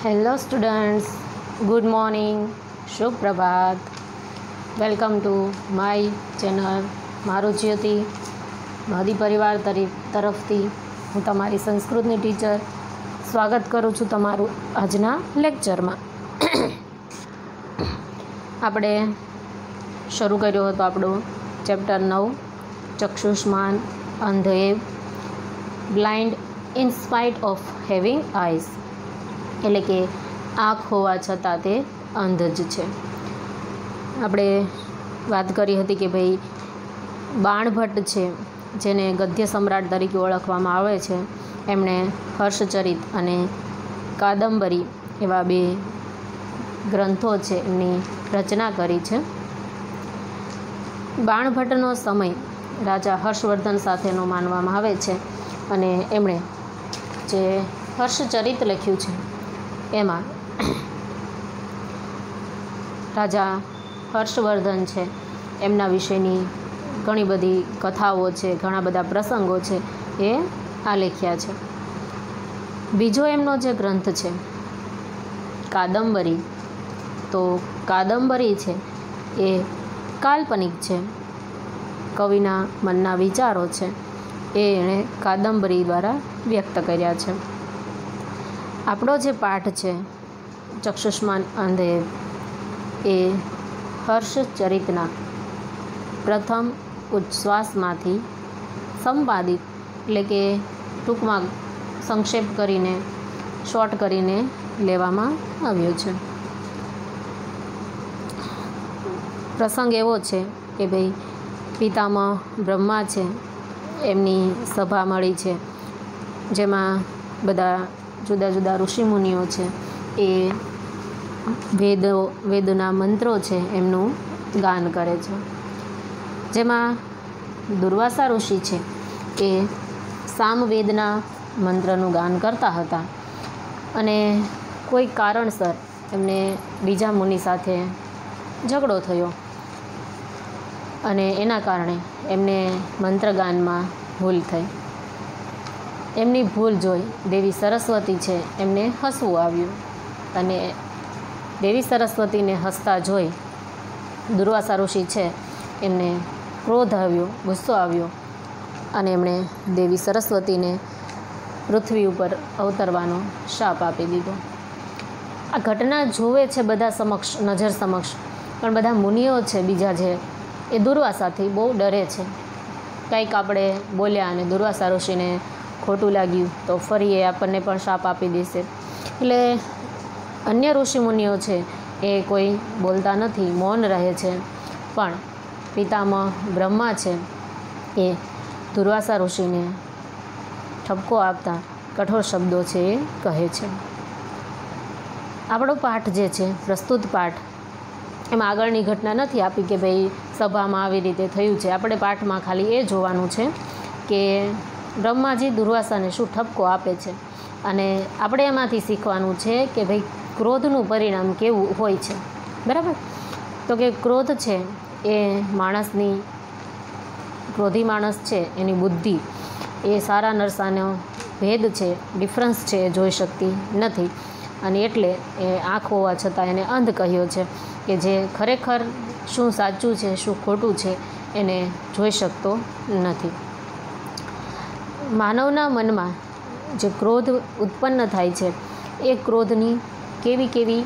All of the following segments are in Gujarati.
Hello students, good morning, Shumbh Prabhat. Welcome to my channel મારું જ્યોતિ માદી પરિવાર તરફથી હું તમારી સંસ્કૃતની ટીચર સ્વાગત કરું છું તમારું આજના લેક્ચરમાં. આપણે શરૂ કર્યો હતો આપણું ચેપ્ટર 9 ચક્ષુષ્માન અંધેવ blind in spite of having eyes, એટલે કે આંખ હોવા છતાં તે અંધ જ છે. આપણે વાત કરી હતી કે ભાઈ બાણભટ્ટ છે, જેને ગદ્ય સમ્રાટ તરીકે ઓળખવામાં આવે છે, એમણે હર્ષચરિત અને કાદંબરી એવા બે ગ્રંથો છે એમની રચના કરી છે. બાણભટ્ટનો સમય રાજા હર્ષવર્ધન સાથેનો માનવામાં આવે છે અને એમણે જે હર્ષચરિત લખ્યું છે એમાં રાજા હર્ષવર્ધન છે એમના વિશેની ઘણી બધી કથાઓ છે, ઘણા બધા પ્રસંગો છે એ આલેખ્યા છે. બીજો એમનો જે ગ્રંથ છે કાદંબરી, તો કાદંબરી છે એ કાલ્પનિક છે. કવિના મનના વિચારો છે એ એણે કાદંબરી દ્વારા વ્યક્ત કર્યા છે. આપણો જે પાઠ છે ચક્ષુષ્માન અંધેવ એ હર્ષચરિતના પ્રથમ ઉચ્છ્વાસમાંથી સંપાદિત, એટલે કે ટૂંકમાં સંક્ષેપ કરીને શોર્ટ કરીને લેવામાં આવ્યો છે. પ્રસંગ એવો છે કે ભાઈ પિતામહ બ્રહ્મા છે, એમની સભા મળી છે, જેમાં બધા જુદા જુદા ઋષિમુનિઓ છે એ વેદના મંત્રો છે એમનું ગાન કરે છે. જેમાં દુર્વાસા ઋષિ છે એ સામવેદના મંત્રનું ગાન કરતા હતા અને કોઈ કારણસર એમને બીજા મુનિ સાથે ઝઘડો થયો અને એના કારણે એમને મંત્રગાનમાં ભૂલ થઈ. એમની ભૂલ જોઈ દેવી સરસ્વતી છે એમને હસવું આવ્યું અને દેવી સરસ્વતીને હસતા જોઈ દુર્વાસા ઋષિ છે એમને ક્રોધ આવ્યો, ગુસ્સો આવ્યો અને એમણે દેવી સરસ્વતીને પૃથ્વી ઉપર અવતરવાનો શાપ આપી દીધો. આ ઘટના જોવે છે બધા સમક્ષ, નજર સમક્ષ, પણ બધા મુનિઓ છે બીજા છે એ દુર્વાસાથી બહુ ડરે છે. કંઈક આપણે બોલ્યા અને દુર્વાસા ઋષિને ખોટું લાગ્યું તો ફરી એ આપણને પણ શાપ આપી દેશે. એટલે અન્ય ઋષિમુનિઓ છે એ કોઈ બોલતા નથી, મૌન રહે છે. પણ પિતામહ બ્રહ્મા છે એ દુર્વાસા ઋષિને ઠપકો આપતા કઠોર શબ્દો છે એ કહે છે. આપણો પાઠ જે છે પ્રસ્તુત પાઠ, એમાં આગળની ઘટના નથી આપી કે ભાઈ સભામાં આવી રીતે થયું છે. આપણે પાઠમાં ખાલી એ જોવાનું છે કે બ્રહ્માજી દુર્વાસાને શું ઠપકો આપે છે અને આપણે એમાંથી શીખવાનું છે કે ભાઈ ક્રોધનું પરિણામ કેવું હોય છે. બરાબર? તો કે ક્રોધ છે એ માણસની, ક્રોધી માણસ છે એની બુદ્ધિ એ સારા નરસાનો ભેદ છે, ડિફરન્સ છે એ જોઈ શકતી નથી અને એટલે એ આંખ હોવા છતાં એને અંધ કહ્યો છે કે જે ખરેખર શું સાચું છે શું ખોટું છે એને જોઈ શકતો નથી. માનવના મનમાં જે ક્રોધ ઉત્પન્ન થાય છે એ ક્રોધની કેવી કેવી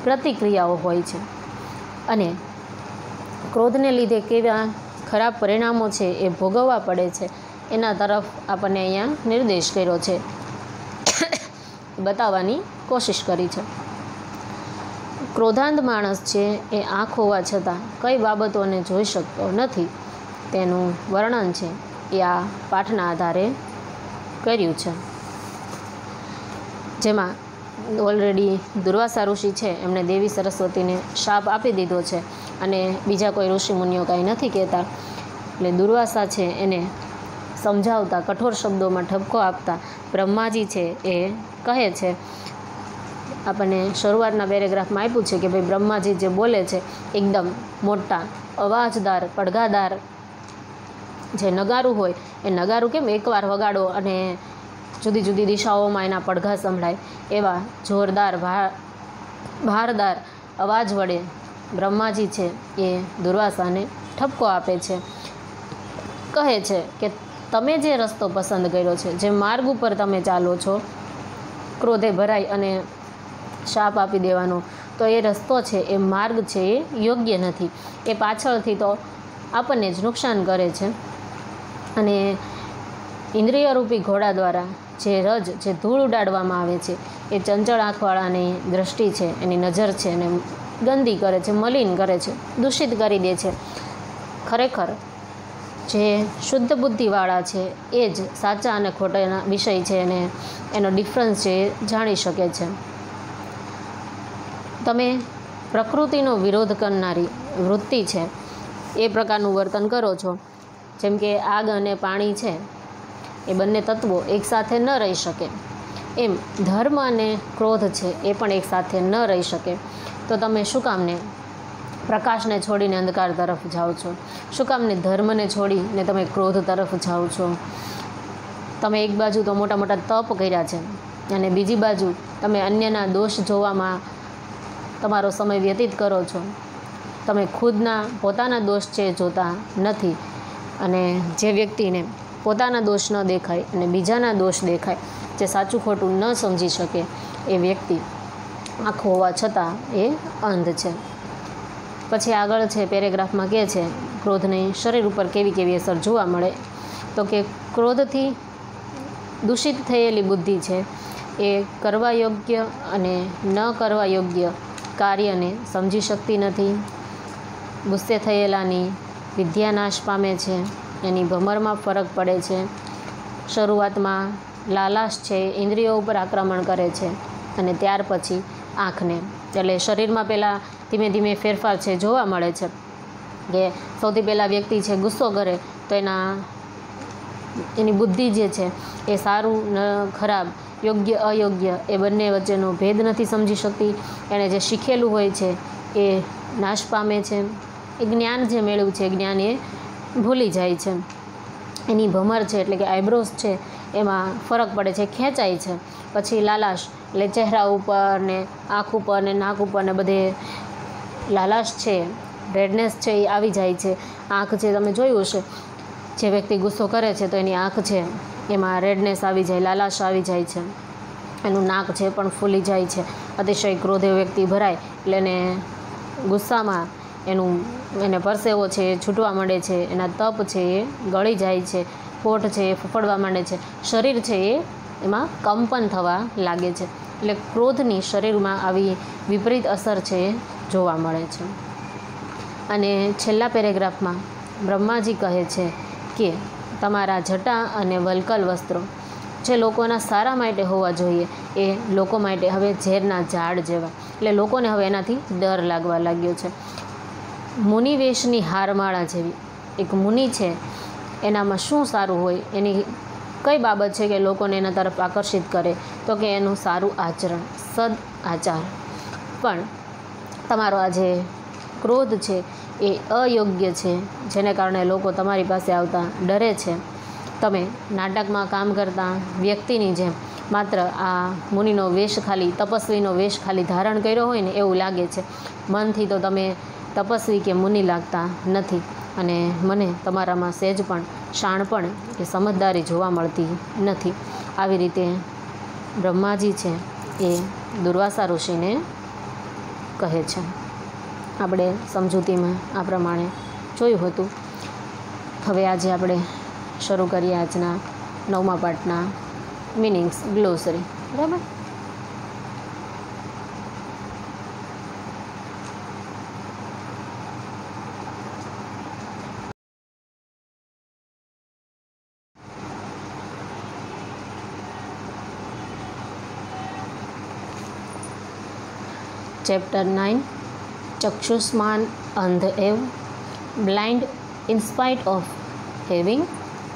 પ્રતિક્રિયાઓ હોય છે અને ક્રોધને લીધે કેવા ખરાબ પરિણામો છે એ ભોગવવા પડે છે, એના તરફ આપણને અહીંયા નિર્દેશ કર્યો છે, બતાવવાની કોશિશ કરી છે. ક્રોધાંધ માણસ છે એ આંખ હોવા છતાં કઈ બાબતોને જોઈ શકતો નથી તેનું વર્ણન છે એ આ પાઠના આધારે કર્યું છે. જેમાં ઓલરેડી દુર્વાસા ઋષિ છે એમણે દેવી સરસ્વતીને શાપ આપી દીધો છે અને બીજા કોઈ ઋષિમુનિઓ કાંઈ નથી કહેતા. એટલે દુર્વાસા છે એને સમજાવતા, કઠોર શબ્દોમાં ઠપકો આપતા બ્રહ્માજી છે એ કહે છે, આપણને શરૂઆતના પેરેગ્રાફમાં આપ્યું છે કે ભાઈ બ્રહ્માજી જે બોલે છે એકદમ મોટા અવાજદાર, પડઘાદાર જે નગારું હોય એ નગારું કેમ એકવાર વગાડો અને જુદી જુદી દિશાઓમાં એના પડઘા સંભળાય એવા જોરદાર ભારદાર અવાજ વડે બ્રહ્માજી છે એ દુર્વાસાને ઠપકો આપે છે. કહે છે કે તમે જે રસ્તો પસંદ કર્યો છે, જે માર્ગ ઉપર તમે ચાલો છો, ક્રોધે ભરાઈ અને શાપ આપી દેવાનો, તો એ રસ્તો છે, એ માર્ગ છે, એ યોગ્ય નથી. એ પાછળથી તો આપણને જ નુકસાન કરે છે. અને ઇન્દ્રિયરૂપી ઘોડા દ્વારા જે રજ, જે ધૂળ ઉડાડવામાં આવે છે, એ ચંચળ આંખવાળાની દૃષ્ટિ છે, એની નજર છે, એને ગંદી કરે છે, મલિન કરે છે, દૂષિત કરી દે છે. ખરેખર જે શુદ્ધ બુદ્ધિવાળા છે એ જ સાચા અને ખોટાના વિષય છે અને એનો ડિફરન્સ છે એ જાણી શકે છે. તમે પ્રકૃતિનો વિરોધ કરનારી વૃત્તિ છે એ પ્રકારનું વર્તન કરો છો. જેમ કે આગ અને પાણી છે, એ બંને તત્વો એકસાથે ન રહી શકે, એમ ધર્મ અને ક્રોધ છે એ પણ એકસાથે ન રહી શકે. તો તમે શું કામને પ્રકાશને છોડીને અંધકાર તરફ જાઓ છો? શું કામને ધર્મને છોડીને તમે ક્રોધ તરફ જાઓ છો? તમે એક બાજુ તો મોટા મોટા તપ કર્યા છે અને બીજી બાજુ તમે અન્યના દોષ જોવામાં તમારો સમય વ્યતીત કરો છો. તમે ખુદના પોતાના દોષ છે જોતા નથી. અને જે વ્યક્તિને પોતાના દોષ ન દેખાય અને બીજાના દોષ દેખાય, જે સાચું ખોટું ન સમજી શકે, એ વ્યક્તિ આંખ હોવા છતાં એ અંધ છે. પછી આગળ છે પેરેગ્રાફમાં કહે છે ક્રોધની શરીર ઉપર કેવી કેવી અસર જોવા મળે. તો કે ક્રોધથી દૂષિત થયેલી બુદ્ધિ છે એ કરવા યોગ્ય અને ન કરવા યોગ્ય કાર્યને સમજી શકતી નથી. ગુસ્સે થયેલાની વિદ્યા નાશ પામે છે, એની ભમરમાં ફરક પડે છે. શરૂઆતમાં લાલાશ છે ઇન્દ્રિયો ઉપર આક્રમણ કરે છે અને ત્યાર પછી આંખને, એટલે શરીરમાં પહેલાં ધીમે ધીમે ફેરફાર છે જોવા મળે છે. કે સૌથી પહેલાં વ્યક્તિ છે ગુસ્સો કરે તો એની બુદ્ધિ જે છે એ સારું ન ખરાબ, યોગ્ય અયોગ્ય એ બંને વચ્ચેનો ભેદ નથી સમજી શકતી. એણે જે શીખેલું હોય છે એ નાશ પામે છે. એ જ્ઞાન જે મેળવ્યું છે એ જ્ઞાન એ ભૂલી જાય છે. એની ભમર છે એટલે કે આઈબ્રોઝ છે એમાં ફરક પડે છે, ખેંચાય છે. પછી લાલાશ એટલે ચહેરા ઉપર ને આંખ ઉપર ને નાક ઉપર ને બધે લાલાશ છે, રેડનેસ છે એ આવી જાય છે. આંખ છે, તમે જોયું હશે, જે વ્યક્તિ ગુસ્સો કરે છે તો એની આંખ છે એમાં રેડનેસ આવી જાય, લાલાશ આવી જાય છે. એનું નાક છે પણ ફૂલી જાય છે. અતિશય ક્રોધે વ્યક્તિ ભરાય એટલે એને ગુસ્સામાં એને પરસેવો છે એ છૂટવા માંડે છે, એના તપ છે એ ગળી જાય છે, હોઠ છે એ ફફડવા માંડે છે, શરીર છે એ એમાં કંપન થવા લાગે છે. એટલે ક્રોધની શરીરમાં આવી વિપરીત અસર છે એ જોવા મળે છે. અને છેલ્લા પેરેગ્રાફમાં બ્રહ્માજી કહે છે કે તમારા જટા અને વલ્કલ વસ્ત્રો જે લોકોના સારા માટે હોવા જોઈએ એ લોકો માટે હવે ઝેરના ઝાડ જેવા. એટલે લોકોને હવે એનાથી ડર લાગવા લાગ્યો છે. મુનિવેશની હારમાળા જેવી એક મુનિ છે, એનામાં શું સારું હોય, એની કઈ બાબત છે કે લોકોને એના તરફ આકર્ષિત કરે? તો કે એનું સારું આચરણ, સદ આચાર. પણ તમારો આ જે ક્રોધ છે એ અયોગ્ય છે, જેને કારણે લોકો તમારી પાસે આવતા ડરે છે. તમે નાટકમાં કામ કરતા વ્યક્તિની જેમ માત્ર આ મુનિનો વેશ ખાલી, તપસ્વીનો વેશ ખાલી ધારણ કર્યો હોય ને એવું લાગે છે. મનથી તો તમે તપસ્વી કે મુનિ લાગતા નથી. અને મને તમારામાં સહેજ પણ શાણપણ કે સમજદારી જોવા મળતી નથી. આવી રીતે બ્રહ્માજી છે એ દુર્વાસા ઋષિને કહે છે. આપણે સમજૂતીમાં આ પ્રમાણે જોયું હતું. હવે આજે આપણે શરૂ કરીએ આજના 9મા પાઠના મિનિંગ્સ ગ્લોસરી. બરાબર? ચેપ્ટર 9 ચક્ષુષ્માન અંધ એવ, blind in spite of having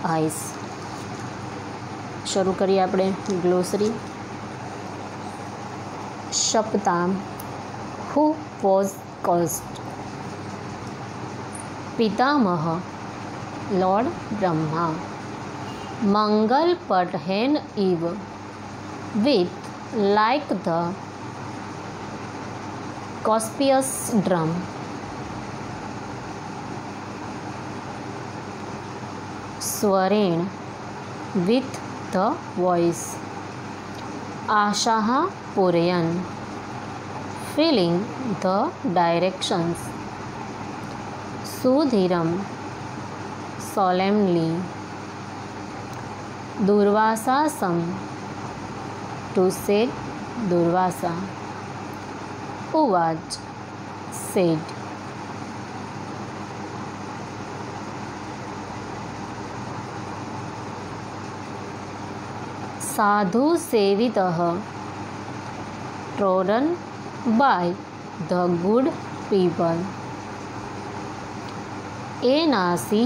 eyes. શરૂ કરીએ આપણે ગ્લોસરી. શપતામ, હુ વોઝ કોઝડ. પિતામહ, lord Brahma. Mangal put hen eve with like the Caspious drum. Swarin with the voice. Ashaha Purayan filling the directions. Sudhiram solemnly. Durvasasam to say Durvasa. Uvaj said. Sadhu sevitah trodden by the good people. Enasi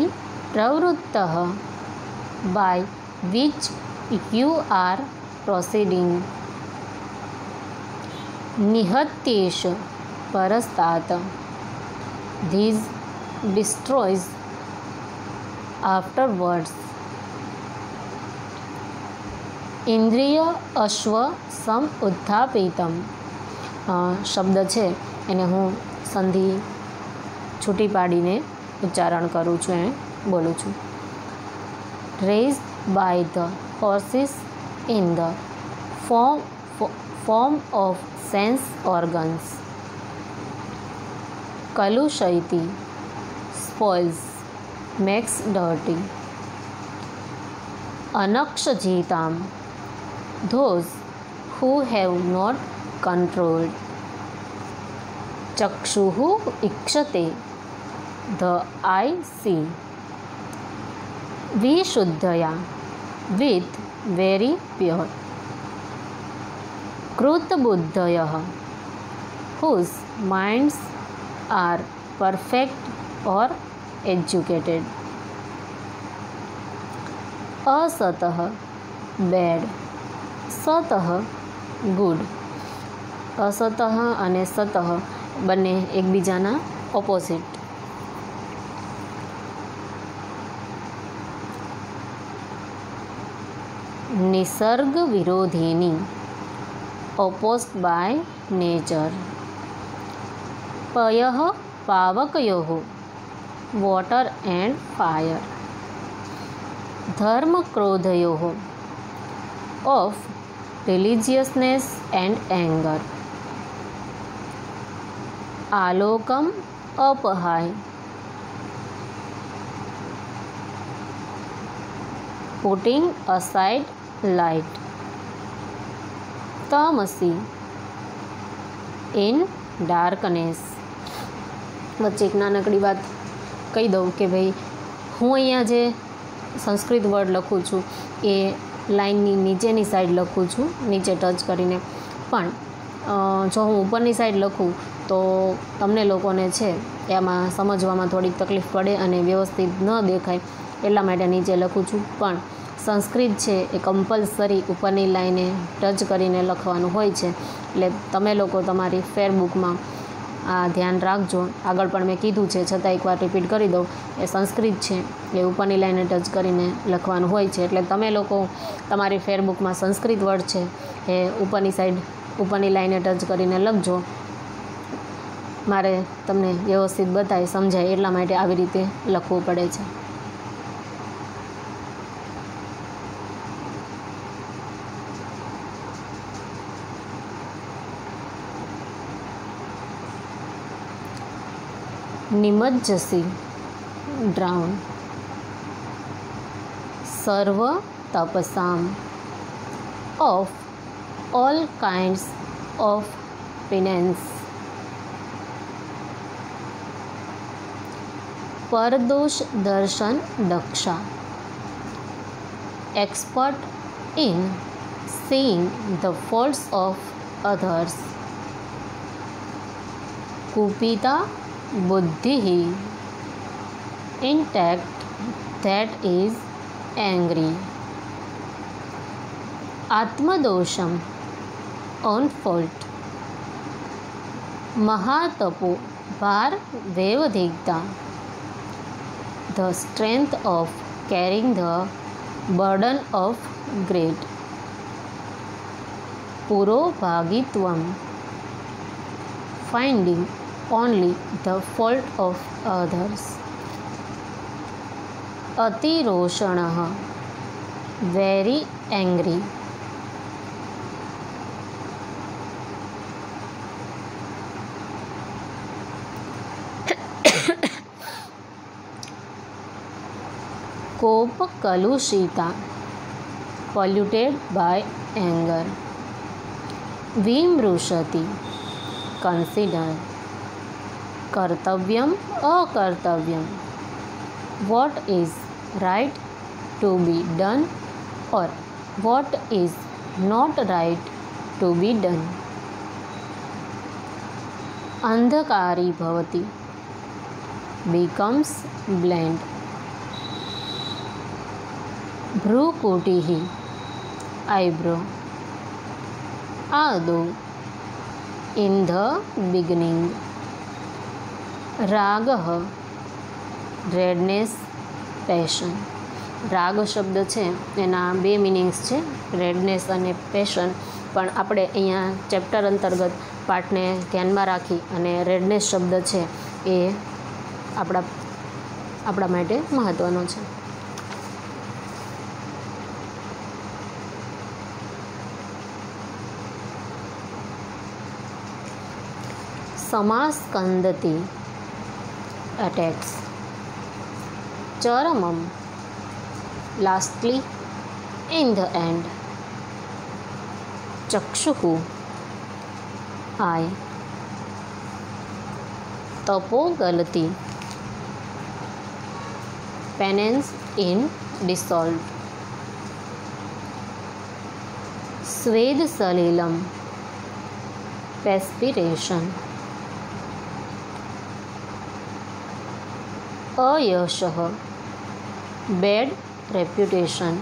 pravruttah by which you are proceeding. Nihatyesh parastat this destroys afterwards. ઇન્દ્રિય અશ્વ સમ ઉત્થાપિતમ શબ્દ છે એને હું સંધિ છૂટી પાડીને ઉચ્ચારણ કરું છું, બોલું છું. Raised by the horses in the form of sense organs. Kalushayati spoils, makes dirty. Anakshajitam those who have not controlled. Chakshuhu ikshate the eye see. Vishuddhaya with very pure. Krutabuddhayah whose minds are perfect or educated. Asatah bad, સતઃ ગુડ. અસતઃ અને સતઃ બંને એકબીજાના ઓપોઝિટ. નિસર્ગ વિરોધિની opposed by nature. પયઃ પાવકયોઃ water and fire. ધર્મ ક્રોધયોઃ of religiousness and anger. Alokam apahai putting aside light. Tamasi in darkness. વચ્ચે એક નાનકડી વાત કહી દઉં કે ભાઈ હું અહીંયા જે સંસ્કૃત વર્ડ લખું છું એ લાઇનની નીચેની સાઈડ લખું છું, નીચે ટચ કરીને. પણ જો હું ઉપરની સાઈડ લખું તો તમને લોકોને છે એમાં સમજવામાં થોડીક તકલીફ પડે અને વ્યવસ્થિત ન દેખાય, એટલા માટે નીચે લખું છું. પણ સંસ્કૃત છે એ કમ્પલસરી ઉપરની લાઈને ટચ કરીને લખવાનું હોય છે, એટલે તમે લોકો તમારી ફેરબુકમાં આ ધ્યાન રાખજો. આગળ પણ મેં કીધું છે, છતાં એકવાર રિપીટ કરી દઉં. એ સંસ્કૃત છે એ ઉપરની લાઈને ટચ કરીને લખવાનું હોય છે, એટલે તમે લોકો તમારી ફેરબુકમાં સંસ્કૃત વર્ડ છે એ ઉપરની સાઈડ ઉપરની લાઈને ટચ કરીને લખજો. મારે તમને વ્યવસ્થિત બતાય સમજાય એટલા માટે આવી રીતે લખવું પડે છે. નિમજ્જસી drown. સર્વ તપસામ of all kinds of penance. પરદોષ દર્શન Daksha expert in seeing the faults of others. કુપિતા બુદ્ધિ intact that is angry. આત્મદોષમ on fault. મહાતપો ભાર વેવધિકતા the strength of carrying the burden of great. Purovagitvам, finding only the fault of others. Atiroषणः, very angry. कोपकलुषिता, polluted by anger. विमृशति, consider. Kartavyam अकर्तव्यम, what is right to be done or what is not right to be done. अंधकारी भवति, becomes blind. भ्रूकुटिः, eyebrow. आदौ, in the beginning. રાગઃ, રેડનેસ, પેશન. રાગ શબ્દ છે એના બે મિનિંગ્સ છે, રેડનેસ અને પેશન, પણ આપણે અહીંયા ચેપ્ટર અંતર્ગત પાઠને ધ્યાનમાં રાખી અને રેડનેસ શબ્દ છે એ આપણા માટે મહત્ત્વનો છે. समास्कंदति, attacks. चरमम, lastly, in the end. चक्षुः, eye. तपोगलति, penance in dissolved. स्वेदसलिलम, perspiration. अयशः, bad reputation.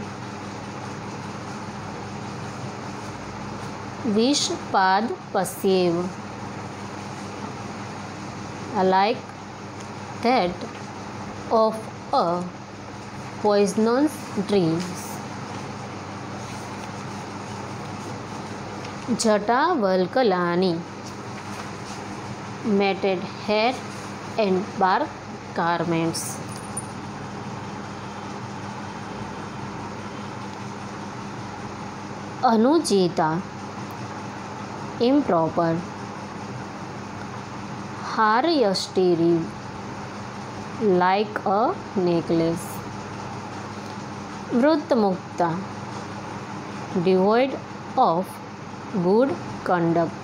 विषपाद पश्येव, like that of a poisonous dreams. जटावल्कलानि, matted hair and bark garments. अनुचिता, improper. हारयष्टिरी, like a necklace. वृत्तमुक्ता, devoid of good conduct.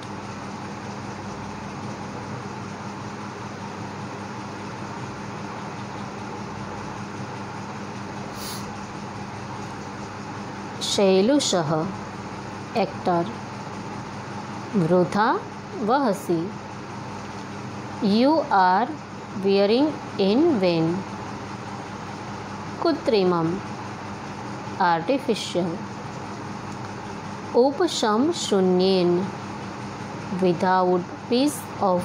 शैलुषः, एक्टर. वृथा वहसि, you are wearing in vain. कृत्रिमम, artificial. उपशम शून्येन, without peace of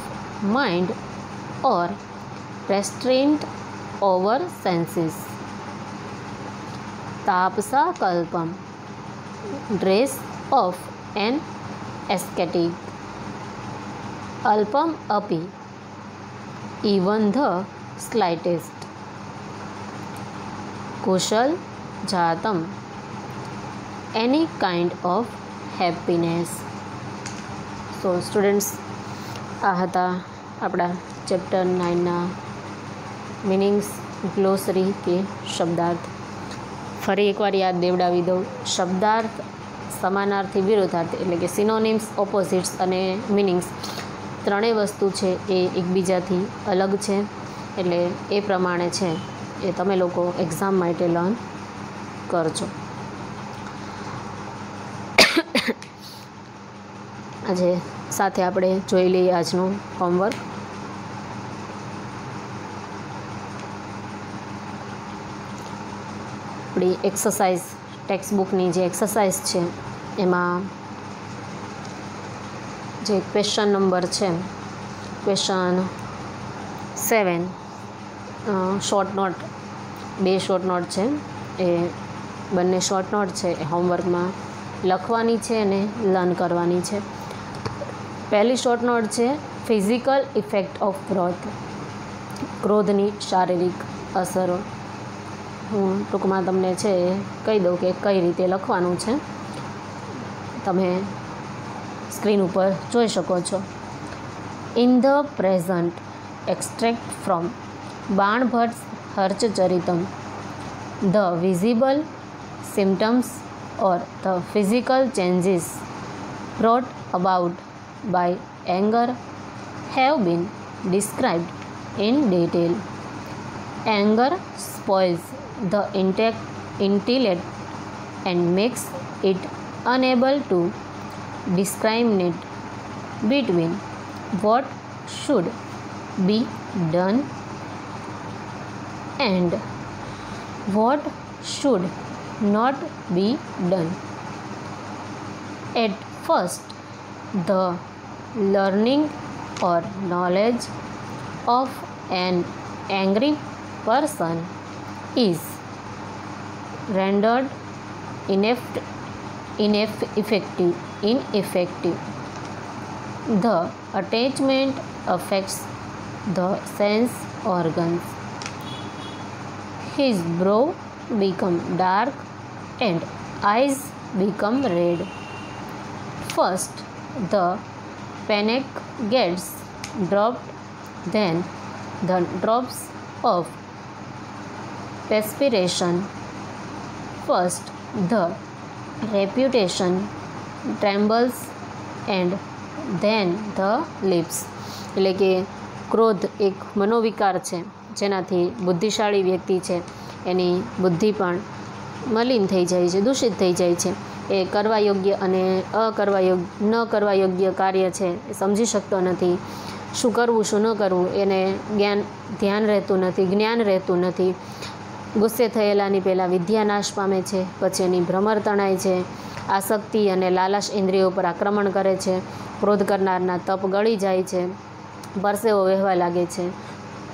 mind or restraint over senses. तापसा कल्पम, dress of an ascetic. अल्पम अपि, even the slightest. Kusal जातम, any kind of happiness. So students, આ હતા આપણા ચેપ્ટર 9ના મિનિંગ્સ, ગ્લોસરી કે શબ્દાર્થ. ફરી એકવાર યાદ દેવડાવી દઉં. શબ્દાર્થ, સમાનાર્થી, વિરોધાર્થી એટલે કે સિનોનિમ્સ, ઓપોઝિટ્સ અને મિનિંગ્સ ત્રણેય વસ્તુ છે એ એકબીજાથી અલગ છે, એટલે એ પ્રમાણે છે એ તમે લોકો એક્ઝામ માટે લર્ન કરજો. આજે સાથે આપણે જોઈ લઈએ આજનું હોમવર્ક. આપણી એક્સરસાઇઝ, ટેક્સ્ટ બુકની જે એક્સરસાઇઝ છે એમાં જે ક્વેશ્ચન નંબર છે, question 7, short note, 2 short note છે એ બંને શોર્ટ નોટ છે એ હોમવર્કમાં લખવાની છે અને લર્ન કરવાની છે. પહેલી શોર્ટ નોટ છે ફિઝિકલ ઇફેક્ટ ઓફ ક્રોધની શારીરિક અસરો. હું ટૂંકમાં તમને છે એ કહી દઉં કે કઈ રીતે લખવાનું છે. તમે સ્ક્રીન ઉપર જોઈ શકો છો. In the present extract from Banabhatta Harshacharitam the visible symptoms or the physical changes brought about by anger have been described in detail. Anger spoils the intellect and makes it unable to discriminate between what should be done and what should not be done. At first, the learning or knowledge of an angry person is rendered ineffective. The attachment affects the sense organs. His brow become dark and eyes become red. First, the panic gets dropped, then the drops of perspiration. First, the reputation trembles and then the lips. એટલે કે ક્રોધ એક મનોવિકાર છે જેનાથી બુદ્ધિશાળી વ્યક્તિ છે એની બુદ્ધિ પણ મલિન થઈ જાય છે, દૂષિત થઈ જાય છે. એ કરવા યોગ્ય અને ન કરવા યોગ્ય કાર્ય છે એ સમજી શકતો નથી. શું કરવું શું ન કરવું એને ધ્યાન રહેતું નથી, જ્ઞાન રહેતું નથી. ગુસ્સે થયેલાની પહેલાં વિદ્યા નાશ પામે છે, પછી એની ભ્રમર તણાય છે. આસક્તિ અને લાલાશ ઇન્દ્રિયો પર આક્રમણ કરે છે. ક્રોધ કરનારના તપ ગળી જાય છે, પરસેવો વહેવા લાગે છે.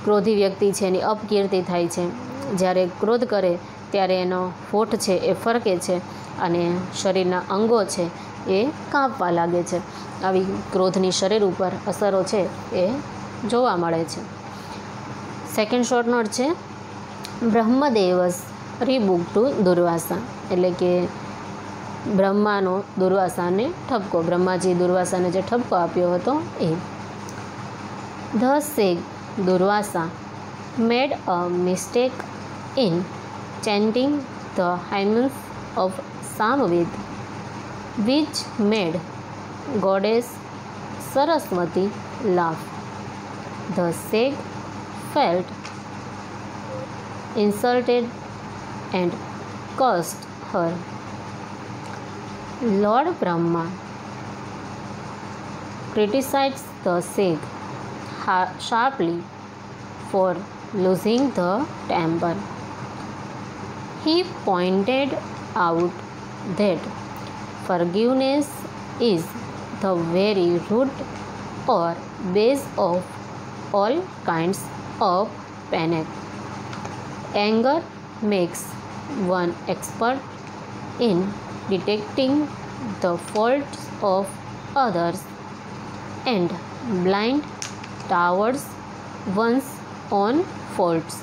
ક્રોધી વ્યક્તિ છે એની અપકીર્તિ થાય છે. જ્યારે ક્રોધ કરે ત્યારે એનો હોઠ છે એ ફરકે છે અને શરીરના અંગો છે એ કાંપવા લાગે છે. આવી ક્રોધની શરીર ઉપર અસરો છે એ જોવા મળે છે. સેકન્ડ શોર્ટ નોટ છે બ્રહ્મદેવસ રીબુક ટુ દુર્વાસા. એટલે કે બ્રહ્માનો દુર્વાસાને ઠપકો, બ્રહ્માજી દુર્વાસાને જે ઠપકો આપ્યો હતો એ. The sage Durvasa made a mistake in chanting the hymns of Samaved, which made goddess Saraswati laugh. The sage felt insulted and cursed her. Lord Brahma criticized the sage sharply for losing the temper. He pointed out that forgiveness is the very root or base of all kinds of panic. Anger makes one expert in detecting the faults of others and blind towards one's own faults.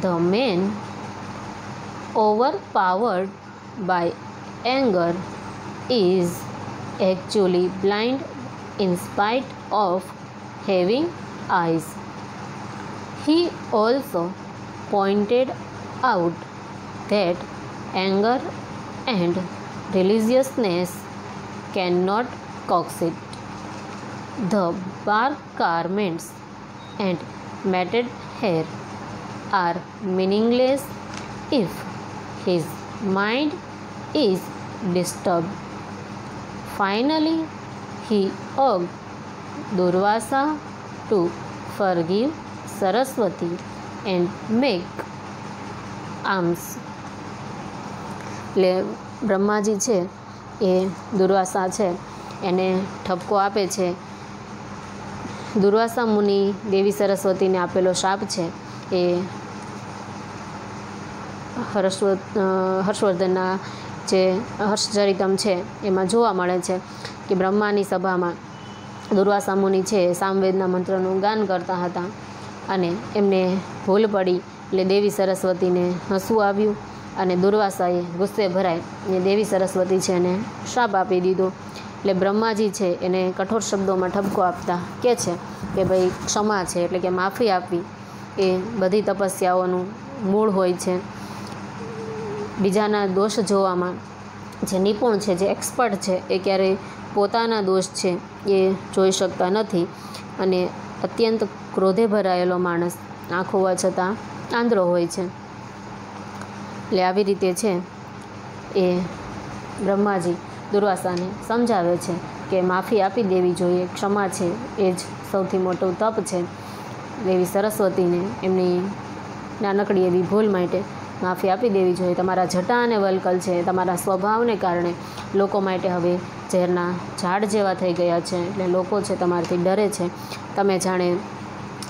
The man overpowered by anger is actually blind in spite of having eyes. He also pointed out that anger and religiousness cannot coexist. The bark garments and matted hair are meaningless if his mind is disturbed. Finally, he urged Durvasa to forgive Saraswati and make alms. એટલે બ્રહ્માજી છે એ દુર્વાસા છે એને ઠપકો આપે છે. દુર્વાસા મુનિ દેવી સરસ્વતીને આપેલો શાપ છે એ હર્ષવર્ધનના જે હર્ષચરિતમ છે એમાં જોવા મળે છે કે બ્રહ્માની સભામાં દુર્વાસા મુનિ છે સામવેદના મંત્રનું ગાન કરતા હતા અને એમને ભૂલ પડી એટલે દેવી સરસ્વતીને હસવું આવ્યું અને દુર્વાસાએ ગુસ્સે ભરાય અને દેવી સરસ્વતી છે એને શાપ આપી દીધો. એટલે બ્રહ્માજી છે એને કઠોર શબ્દોમાં ઠપકો આપતા કહે છે કે ભાઈ ક્ષમા છે એટલે કે માફી આપવી એ બધી તપસ્યાઓનું મૂળ હોય છે. બીજાના દોષ જોવામાં જે નિપુણ છે, જે એક્સપર્ટ છે, એ ક્યારેય પોતાના દોષ છે એ જોઈ શકતા નથી અને અત્યંત ક્રોધે ભરાયેલો માણસ આંખો હોવા છતાં આંધળો હોય છે. એટલે આવી રીતે છે એ બ્રહ્માજી દુર્વાસાને સમજાવે છે કે માફી આપી દેવી જોઈએ, ક્ષમા છે એ જ સૌથી મોટું તપ છે. દેવી સરસ્વતીને એમની નાનકડી એવી ભૂલ માટે માફી આપી દેવી જોઈએ. તમારા જટા અને વલ્કલ છે તમારા સ્વભાવને કારણે લોકો માટે હવે ઝેરના ઝાડ જેવા થઈ ગયા છે. એટલે લોકો છે તમારાથી ડરે છે. તમે જાણે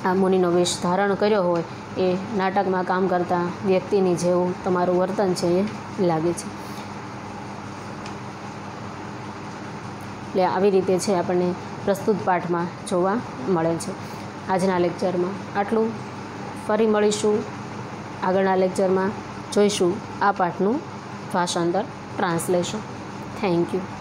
આ મુનિનો વેશ ધારણ કર્યો હોય એ નાટકમાં કામ કરતા વ્યક્તિની જેવું તમારું વર્તન છે એ લાગે છે. એટલે આવી રીતે છે આપણને પ્રસ્તુત પાઠમાં જોવા મળે છે. આજના લેક્ચરમાં આટલું. ફરી મળીશું આગળના લેક્ચરમાં, જોઈશું આ પાઠનું ભાષાંતર, ટ્રાન્સલેશન. Thank you.